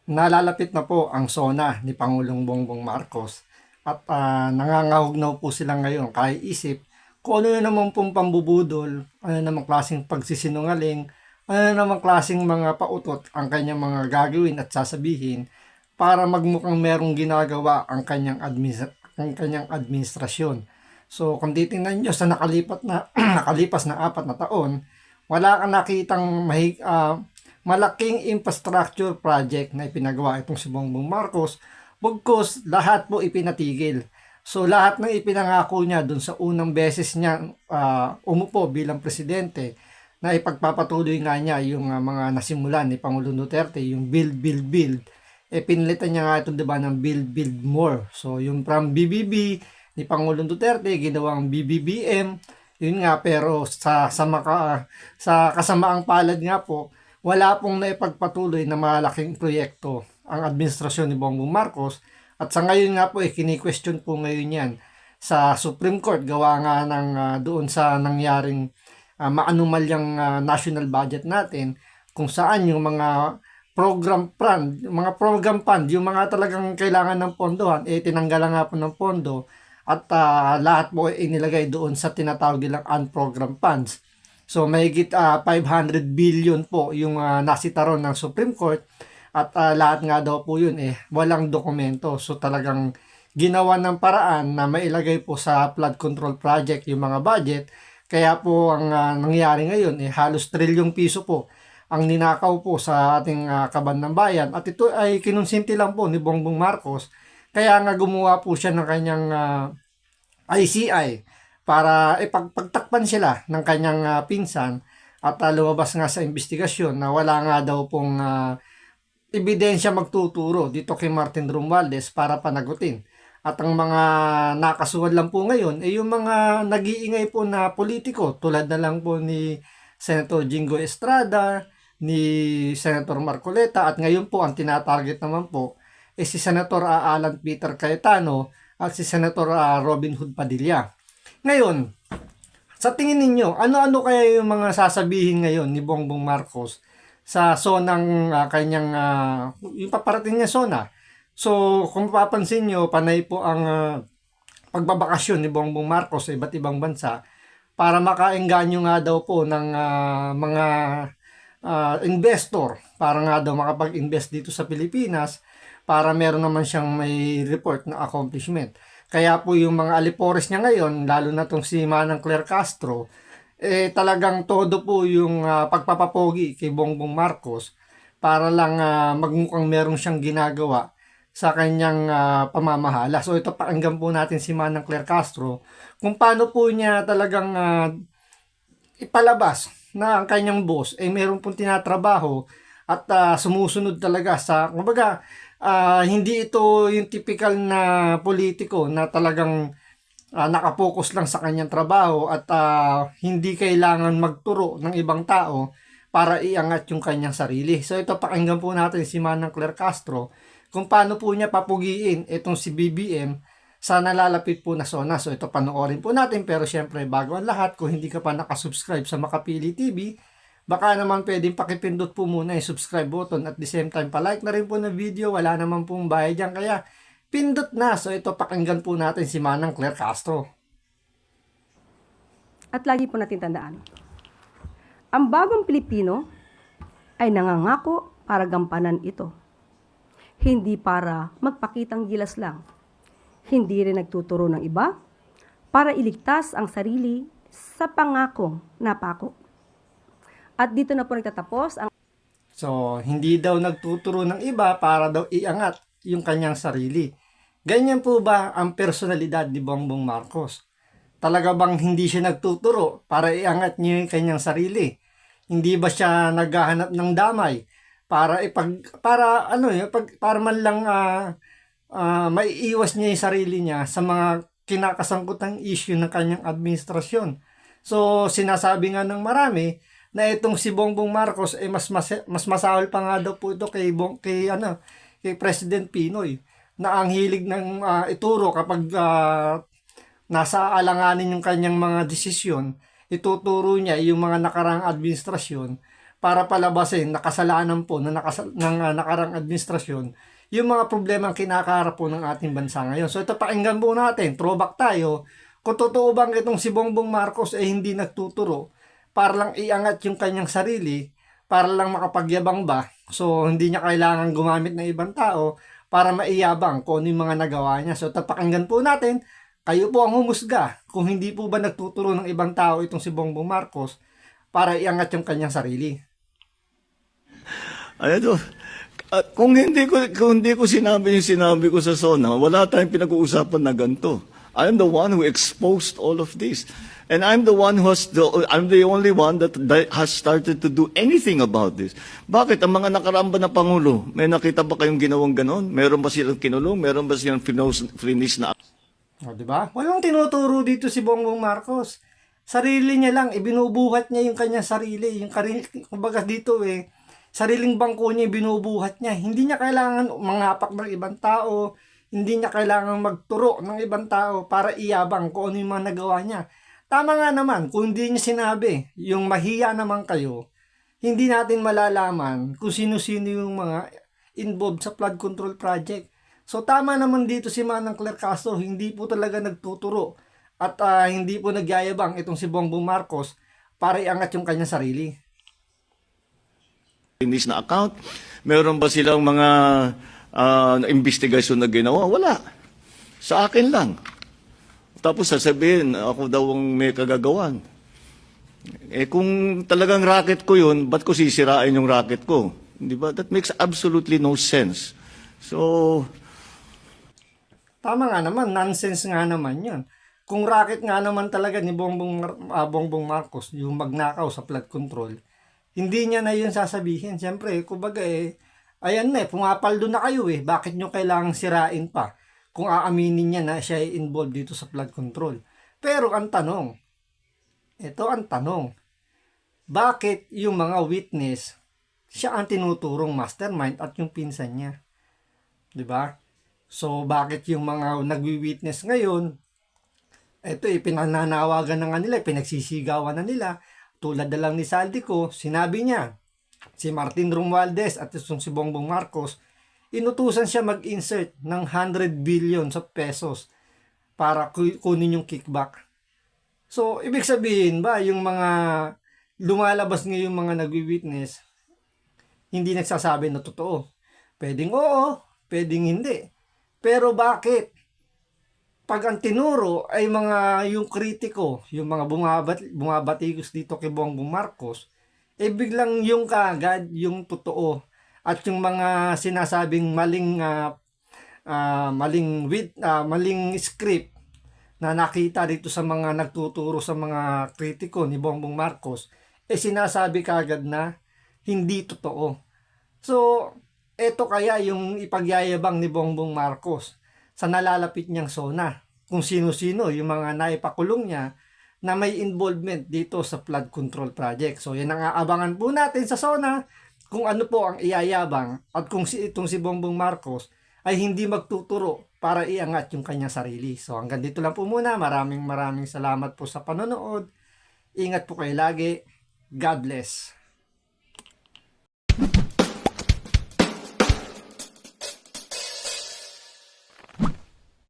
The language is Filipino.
Nalalapit na po ang SONA ni Pangulong Bongbong Marcos at nangangahugnaw po sila ngayon kaiisip kung ano naman pong pambubudol, ano naman klaseng pagsisinungaling, ano naman klaseng mga pautot ang kanyang mga gagawin at sasabihin para magmukhang merong ginagawa ang kanyang administrasyon. So kung titingnan nyo sa nakalipas na 4 na taon, wala kang nakitang malaking infrastructure project na ipinagawa itong si Bongbong Marcos, bagkus lahat po ipinatigil. So lahat ng ipinangako niya dun sa unang beses niya umupo bilang presidente, na ipagpapatuloy nga niya yung mga nasimulan ni Pangulong Duterte, yung build, build, build, pinilitan niya nga ito, diba, ng build, build more. So yung from BBB ni Pangulong Duterte, ginawang BBBM, yun nga, pero sa kasamaang palad nga po, wala pong naipagpatuloy na malaking proyekto ang administrasyon ni Bongbong Marcos, at sa ngayon nga po kini-question po ngayon yan sa Supreme Court gawa nga ng doon sa nangyaring maanumalyang national budget natin, kung saan yung mga program fund, yung mga talagang kailangan ng pondohan, tinanggalan nga po ng pondo at lahat po inilagay doon sa tinatawag nilang unprogrammed funds. So mahigit 500 billion po yung nasitaron ng Supreme Court, at lahat nga daw po yun walang dokumento. So talagang ginawa ng paraan na mailagay po sa flood control project yung mga budget. Kaya po ang nangyari ngayon halos trilyong piso po ang ninakaw po sa ating kaban ng bayan, at ito ay kinonsinti lang po ni Bongbong Marcos. Kaya nga gumawa po siya ng kanyang ICI para ipagtakpan sila ng kanyang pinsan, at lumabas nga sa investigasyon na wala nga daw pong ebidensya magtuturo dito kay Martin Romualdez para panagutin. At ang mga nakasuhan lang po ngayon yung mga nag-iingay po na politiko, tulad na lang po ni Senator Jingo Estrada, ni Senator Marcoleta, at ngayon po ang tinatarget naman po si Senator Alan Peter Cayetano at si Senator Robin Hood Padilla. Ngayon, sa tingin ninyo, ano-ano kaya yung mga sasabihin ngayon ni Bongbong Marcos sa sonang kanyang yung paparating niya sona? So, kung papansin nyo, panay po ang pagbabakasyon ni Bongbong Marcos sa iba't ibang bansa para makaengganyo nga daw po ng mga investor para nga daw makapag-invest dito sa Pilipinas, para meron naman siyang may report na accomplishment. Kaya po yung mga alipores niya ngayon, lalo na tong si Manang Claire Castro, talagang todo po yung pagpapapogi kay Bongbong Marcos para lang magmukhang meron siyang ginagawa sa kanyang pamamahala. So ito, pakinggan po natin si Manang Claire Castro kung paano po niya talagang ipalabas na ang kanyang boss meron pong tinatrabaho at sumusunod talaga sa, kumbaga, hindi ito yung typical na politiko na talagang nakapokus lang sa kanyang trabaho at hindi kailangan magturo ng ibang tao para iangat yung kanyang sarili. So ito, pakinggan po natin si Manang Claire Castro kung paano po niya papugiin itong si BBM sa nalalapit po na SONA. So ito, panoorin po natin, pero syempre bago ang lahat, kung hindi ka pa nakasubscribe sa Makapili TV, baka naman pwedeng pakipindot po muna yung subscribe button, at the same time palike na rin po na video, wala naman pong bayad dyan, kaya pindot na. So ito, pakinggan po natin si Manang Claire Castro. At lagi po natin tandaan, ang bagong Pilipino ay nangangako para gampanan ito. Hindi para magpakitang gilas lang. Hindi rin nagtuturo ng iba para iligtas ang sarili sa pangakong napako. At dito na po nagtatapos ang... So, hindi daw nagtuturo ng iba para daw iangat yung kanyang sarili. Ganyan po ba ang personalidad ni Bongbong Marcos? Talaga bang hindi siya nagtuturo para iangat niya yung kanyang sarili? Hindi ba siya naghahanap ng damay para man lang maiiwas niya yung sarili niya sa mga kinakasangkutang issue ng kanyang administrasyon? So, sinasabi nga ng marami na itong si Bongbong Marcos mas masahol pa nga daw po ito kay President Pinoy, na ang hilig ng ituro kapag nasa alanganin yung kanyang mga desisyon, ituturo niya yung mga nakaraang administrasyon para palabasin na kasalanan po ng nakarang administrasyon yung mga problema ang kinakaharap po ng ating bansa ngayon. So ito, pakinggan po natin, throwback tayo. Kung totoo bang itong si Bongbong Marcos ay hindi nagtuturo para lang iangat yung kanyang sarili, para lang makapagyabang ba, so hindi niya kailangan gumamit ng ibang tao para maiyabang kung ano yung mga nagawa niya. So tapakinggan po natin, kayo po ang humusga kung hindi po ba nagtuturo ng ibang tao itong si Bongbong Marcos para iangat yung kanyang sarili. Ano, kung hindi ko sinabi yung sinabi ko sa SONA, wala tayong pinag-uusapan na ganito. I'm the one who exposed all of this. And I'm the only one that has started to do anything about this. Bakit? Ang mga nakaramba na Pangulo, may nakita ba kayong ginawang ganon? Meron ba silang kinulong? Meron ba silang finish na? O, di ba? Walang tinuturo dito si Bongbong Marcos. Sarili niya lang, ibinubuhat niya yung kanyang sarili. Kumbaga dito sariling bangko niya binubuhat niya. Hindi niya kailangan mangapak ng ibang tao. Hindi niya kailangan magturo ng ibang tao para iyabang kung ano yung mga nagawa niya. Tama nga naman, kung hindi niya sinabi, yung mahiya naman kayo, hindi natin malalaman kung sino-sino yung mga involved sa flood control project. So tama naman dito si Manang Claire Castro, hindi po talaga nagtuturo at hindi po nagyayabang itong si Bongbong Marcos para iangat yung kanyang sarili. Finish na account? Meron ba silang mga investigation na ginawa? Wala. Sa akin lang. Tapos sasabihin, ako daw ang may kagagawan. Kung talagang racket ko yun, ba't ko sisirain yung racket ko? Di ba? That makes absolutely no sense. So, tama nga naman, nonsense nga naman yun. Kung racket nga naman talaga ni Bongbong Marcos, yung magnakaw sa flood control, hindi niya na yun sasabihin. Siyempre, kumbaga ayan pumapaldo na kayo Bakit nyo kailangang sirain pa kung aaminin niya na siya ay involved dito sa flood control? Pero ang tanong, bakit yung mga witness, siya ang tinuturong mastermind at yung pinsan niya? 'Di ba? So bakit yung mga nagwi-witness ngayon, pinananawagan na nga nila, pinagsisigawan na nila, tulad na lang ni Saldico, sinabi niya, si Martin Romualdez at si Bongbong Marcos, inutusan siya mag-insert ng 100 billion sa pesos para kunin yung kickback. So, ibig sabihin ba, yung mga lumalabas ngayong mga nagwi-witness, hindi nagsasabi na totoo? Pwedeng oo, pwedeng hindi. Pero bakit? Pag ang tinuro ay yung kritiko, yung mga bumabatikos dito kay Bongbong Marcos, biglang yung kaagad, yung totoo, at yung mga sinasabing maling script na nakita dito sa mga nagtuturo sa mga kritiko ni Bongbong Marcos, sinasabi kaagad na hindi totoo. So, eto kaya yung ipagyayabang ni Bongbong Marcos sa nalalapit niyang SONA, kung sino-sino yung mga naipakulong niya na may involvement dito sa flood control project. So yan ang aabangan po natin sa SONA, kung ano po ang iyayabang at kung itong si Bongbong Marcos ay hindi magtuturo para iangat yung kanyang sarili. So hanggang dito lang po muna. Maraming salamat po sa panonood. Ingat po kayo lagi. God bless.